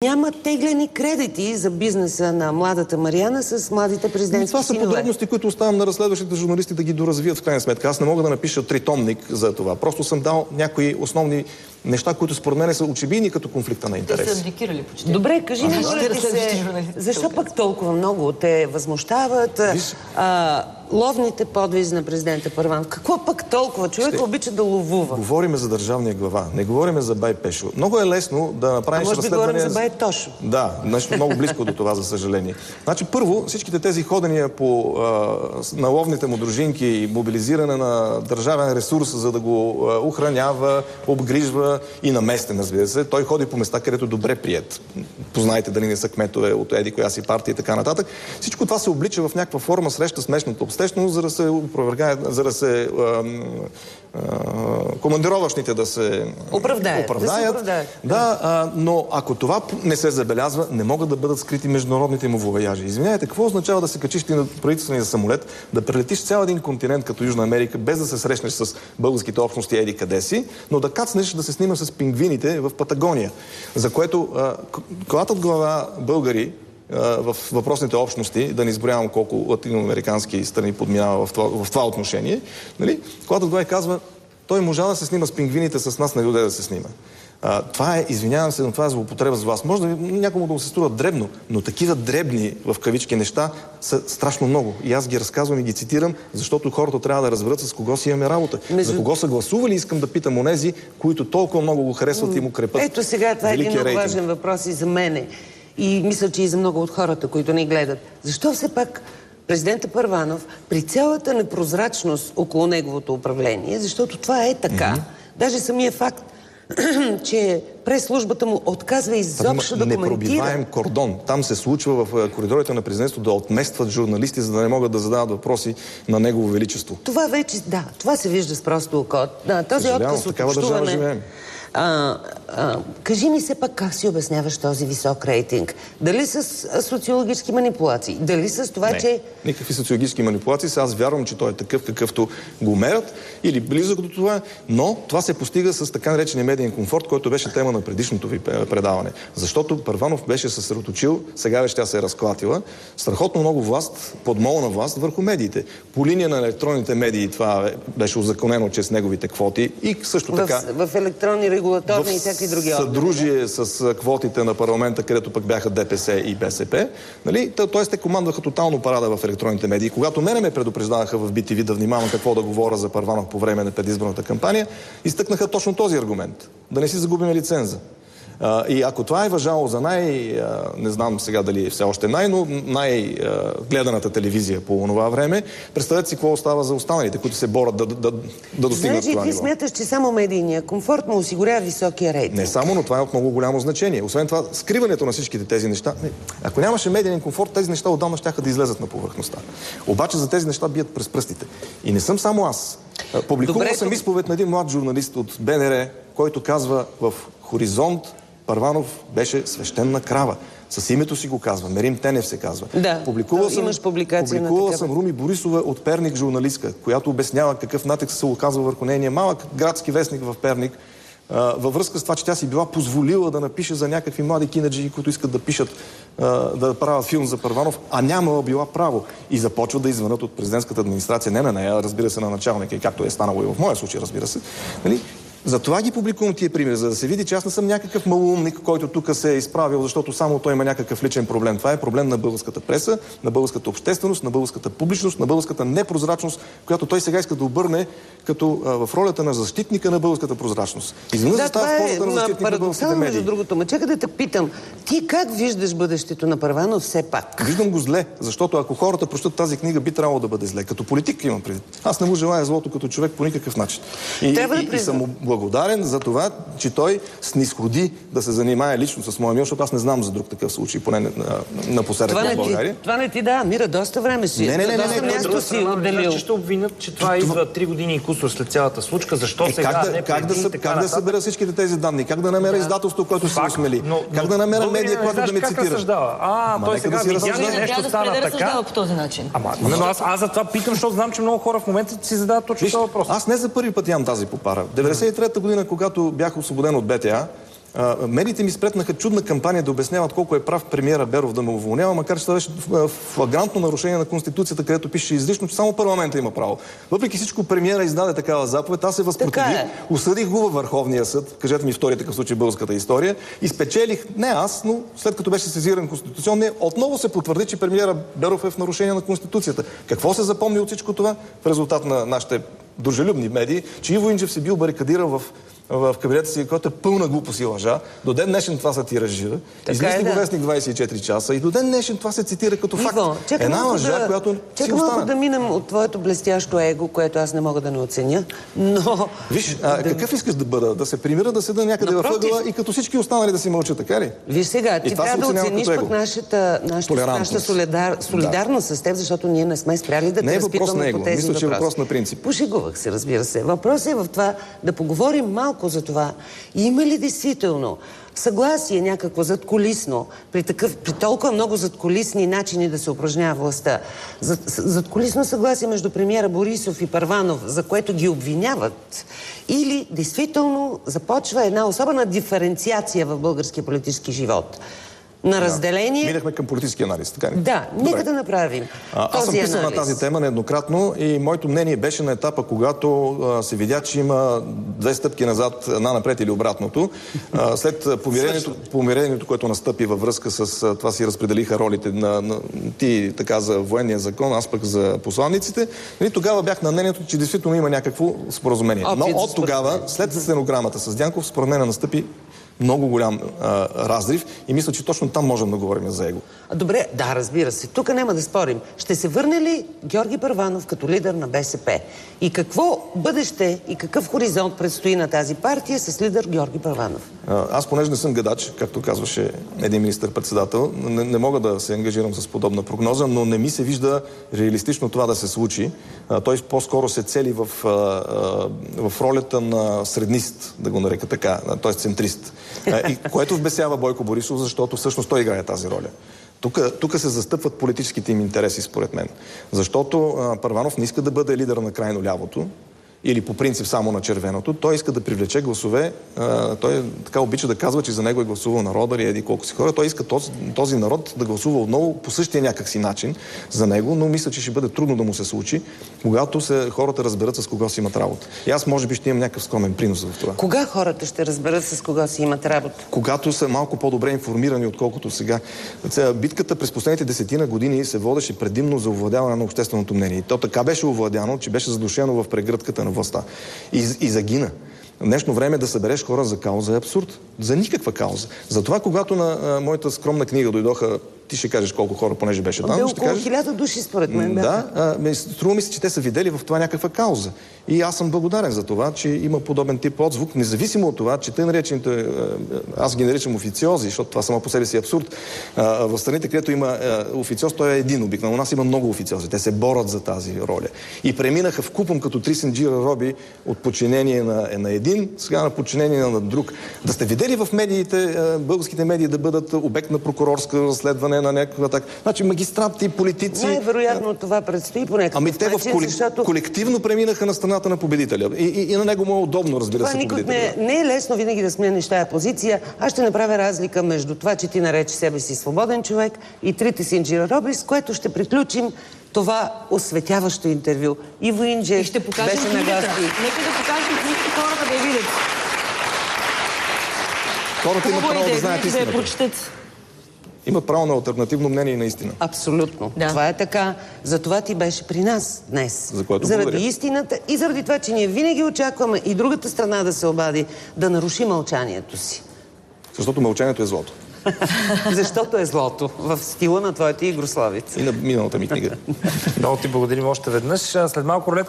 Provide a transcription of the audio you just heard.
Няма теглени кредити за бизнеса на младата Мариана с младите президентски Това са синове. подробности, които оставям на разследващите журналисти да ги доразвият в крайна сметка. Аз не мога да напиша тритомник за това. Просто съм дал някои основни неща, които според мен са очевидни като конфликта на интереси. Те са абдикирали почти. Добре, кажи ми, моля ти се, защо пък толкова много те възмущават? Ловните подвизи на президента Първанов. Какво пък толкова? Човек обича да ловува. Говориме за държавния глава, не говориме за Бай Пешо. Много е лесно да направиш разследване... Може да говорим за Бай Тошо. Да, нещо много близко до това, за съжаление. Значи, първо, всичките тези ходения на ловните му дружинки и мобилизиране на държавен ресурс, за да го охранява, обгрижва и на местен, разбира се. Той ходи по места, където добре приет. Познайте дали не са кметове от еди коя си партия и така нататък. Всичко това се облича в някаква форма среща с местното общественост, за да се опровергае, за да се командировъчните да се оправдаят. Да, но ако това не се забелязва, не могат да бъдат скрити международните му вояжи. Извинявайте, какво означава да се качиш ти на правителствения самолет, да прелетиш цял един континент като Южна Америка, без да се срещнеш с българските общности еди къде си, но да кацнеш да се снимаш с пингвините в Патагония, за което клатът глава българи в въпросните общности, да не изброявам колко латиноамерикански страни подминава в това отношение, нали? Клатът глава казва, той можа да се снима с пингвините, с нас не дойде да се снима. Това е, извинявам се, но това е злоупотреба с власт. Може да някому да му се струва дребно, но такива дребни, в кавички, неща са страшно много. И аз ги разказвам и ги цитирам, защото хората трябва да разберат с кого си имаме работа. За кого са гласували, искам да питам онези, които толкова много го харесват и му крепат. Ето сега, това е един много важен въпрос и за мене. И мисля, че и за много от хората, които ни гледат. Защо все пак президента Първанов, при цялата непрозрачност около неговото управление, защото това е така, даже самия факт, че прес-службата му отказва изобщо да коментира. Непробиваем кордон. Там се случва в коридорите на президентството да отместват журналисти, за да не могат да задават въпроси на негово величество. Това вече, да, това се вижда с просто око. Този отказ от общуване... Кажи ми се пак как си обясняваш този висок рейтинг? Дали с социологически манипулации? Дали с това, че... Никакви социологически манипулации. Аз вярвам, че той е такъв, какъвто го мерят или близък до това, но това се постига с така наречения медиен комфорт, който беше тема на предишното ви предаване. Защото Първанов беше съсредоточил, сега вече тя се е разклатила, страхотно много власт, подмолна власт върху медиите. По линия на електронните медии това беше узаконено чрез неговите квоти и също така... В електронни регулаторни и всякакви други органи. Съдружие с квотите на парламента, където пък бяха ДПС и БСП. Нали? Тоест те командваха тотално парада в електронните медии. Когато мене ме предупреждаваха в BTV да внимавам какво да говоря за Първанов по време на предизборната кампания, изтъкнаха точно този аргумент. Да не си загубим лиценза. И ако това е важало за не знам сега дали е все още но най-гледаната телевизия по това време, представете си какво остава за останалите, които се борят да достигнат това ниво. Ти смяташ, че само медийния комфорт му осигурява високия рейтинг? Не само, но това е от много голямо значение. Освен това, скриването на всичките тези неща... Ако нямаше медиен комфорт, тези неща отдавна щяха да излезат на повърхността. Обаче за тези неща бият през пръстите. И не съм само аз. Публикувал съм изповед на един млад журналист от БНР, който казва в Хоризонт, Първанов беше свещена крава. С името си го казва. Мерим Тенев се казва. Да, имаш публикация на такава. Съм Руми Борисова от Перник, журналистка, която обяснява какъв натиск се оказва върху нейния малък градски вестник в Перник, във връзка с това, че тя си била позволила да напише за някакви млади кинаджи, които искат да пишат, да правят филм за Първанов, а нямала била право. И започват да извънат от президентската администрация, не на нея, разбира се, на началника, и както е станало и в моя случай, разбира се. Нали? Затова ги публикувам тия примери, за да се види, че аз не съм някакъв малоумник, който тук се е изправил, защото само той има някакъв личен проблем. Това е проблем на българската преса, на българската общественост, на българската публичност, на българската непрозрачност, която той сега иска да обърне като в ролята на защитника на българската прозрачност. Изведнъж става в ползата на защитника на българските медии. Между другото, ма чакай да те питам, ти как виждаш бъдещето на Първанов все пак? Виждам го зле, защото ако хората прочитат тази книга, би трябвало да бъде зле. Като политик имам предвид. Аз не му желая злото като човек по никакъв начин. И съм благодарен за това, че той снисходи да се занимае лично с моя мил, защото аз не знам за друг такъв случай, поне напоследък в България. Това не ти да, Мира, доста време си. Място си отделил. Ще обвинят, че това идва 3 години и кусор след цялата случка. Защо сега не преди? Как да събера всичките тези данни? Как да намеря издателство, което се осмели? Как да намеря медия, която да ме цитира? Той сега видя ли нещо стана така? По този начин. Аз за това питам, защото знам, че много хора в момента си задават точно този въпрос. Аз не за първи път имам тази попара. 93-та година, когато бях освободен от БТА, Медиите ми спретнаха чудна кампания да обясняват колко е прав премиера Беров да ме уволнява, макар че това беше флагрантно нарушение на Конституцията, където пише изрично, че само парламента има право. Въпреки всичко, премиера издаде такава заповед, аз се възпротивих, осъдих го във Върховния съд, кажете ми втори такъв случай в българската история, и спечелих, не аз, но след като беше сезиран Конституционния, отново се потвърди, че премиера Беров е в нарушение на Конституцията. Какво се запомни от всичко това? В резултат на нашите дружелюбни медии, че Иво Инджев се бил барикадирал в кабинета си, който е пълна глупост и лъжа. До ден днешен това се тиражира. Излиза го вестник 24 часа и до ден днешен това се цитира като факт. Една лъжа, която си остана. Малко да минем от твоето блестящо его, което аз не мога да не оценя, но... Виж, какъв искаш да бъда? Да се примира, да седа някъде във ъгъла и като всички останали да си мълчат, така ли? Виж сега, ти трябва да оцениш пък нашата солидарност с теб, защото ние не сме спряли да те разпитваме по тези въпроси. Мисля, че е въпрос на принцип. Пошегувах се, разбира се. Въпросът е в това да поговорим малко за това. Има ли действително съгласие някакво задкулисно при толкова много задкулисни начини да се упражнява властта? Задкулисно съгласие между премиера Борисов и Първанов, за което ги обвиняват? Или действително започва една особена диференциация в българския политически живот? На разделение... Минахме към политически анализ, така ли? Да, нека да направим аз съм писал на тази тема нееднократно и моето мнение беше на етапа, когато се видя, че има две стъпки назад, една напред или обратното. След помирението, което настъпи във връзка с това, си разпределиха ролите ти така за военния закон, аз пък за посланниците. И тогава бях на мнението, че действително има някакво споразумение. Но от тогава, след стенограмата с Дянков, според мен настъпи много голям разрив и мисля, че точно там можем да говорим за его. Добре, да, разбира се. Тук няма да спорим. Ще се върне ли Георги Първанов като лидер на БСП? И какво бъдеще и какъв хоризонт предстои на тази партия с лидер Георги Първанов? Аз, понеже не съм гадач, както казваше един министър-председател, не мога да се ангажирам с подобна прогноза, но не ми се вижда реалистично това да се случи. Той по-скоро се цели в ролята на среднист, да го нарека така, т.е. центрист. Което вбесява Бойко Борисов, защото всъщност той играе тази роля. Тук се застъпват политическите им интереси, според мен. Защото Първанов не иска да бъде лидер на крайно лявото, или по принцип само на червеното. Той иска да привлече гласове. Той така обича да казва, че за него е гласувал народа или еди колко си хора. Той иска този народ да гласува отново по същия някакси начин за него, но мисля, че ще бъде трудно да му се случи, когато хората разберат с кого си имат работа. И аз може би ще имам някакъв скромен принос в това. Кога хората ще разберат с кого си имат работа? Когато са малко по-добре информирани, отколкото сега. Битката през последните 10 години се водеше предимно за овладяване на общественото мнение. И то така беше овладяно, че беше задушено в прегръдката на властта. И загина. В днешно време да събереш хора за кауза е абсурд. За никаква кауза. Затова, когато на моята скромна книга дойдоха, ти ще кажеш колко хора, понеже беше там. Около 1000 души, според мен. Да, струва ми се, че те са видели в това някаква кауза. И аз съм благодарен за това, че има подобен тип отзвук, независимо от това, че тъй наречените, аз ги наричам официози, защото това само по себе си е абсурд. В страните, където има официоз, той е един обикновено. У нас има много официози. Те се борят за тази роля. И преминаха вкупом като три синджира роби от подчинение на един, сега на подчинение на друг. Да сте видели в медиите, българските медии да бъдат обект на прокурорска разследване на някаква така. Значи магистрати, политици... Най-вероятно това предстои по някакъв начин, защото... колективно преминаха на страната на победителя. И на него му е удобно, разбира се, победителя. Не е лесно винаги да смениш тая позиция. Аз ще направя разлика между това, че ти нарече себе си свободен човек и трите синджира роби, с което ще приключим това осветяващо интервю. Иво Инджев ще покажем беше на гости. Нека да покажем книгите, хората да я видят. Хората имат право да знаят истината. Прочетат. Имат право на алтернативно мнение и на истина. Абсолютно. Да. Това е така. Затова ти беше при нас днес. За което заради благодаря. Истината и заради това, че ние винаги очакваме и другата страна да се обади, да наруши мълчанието си. Защото мълчанието е злото. Защото е злото. В стила на твоята игрославица. И на миналата ми книга. Много ти благодарим още веднъж. След малко рулетка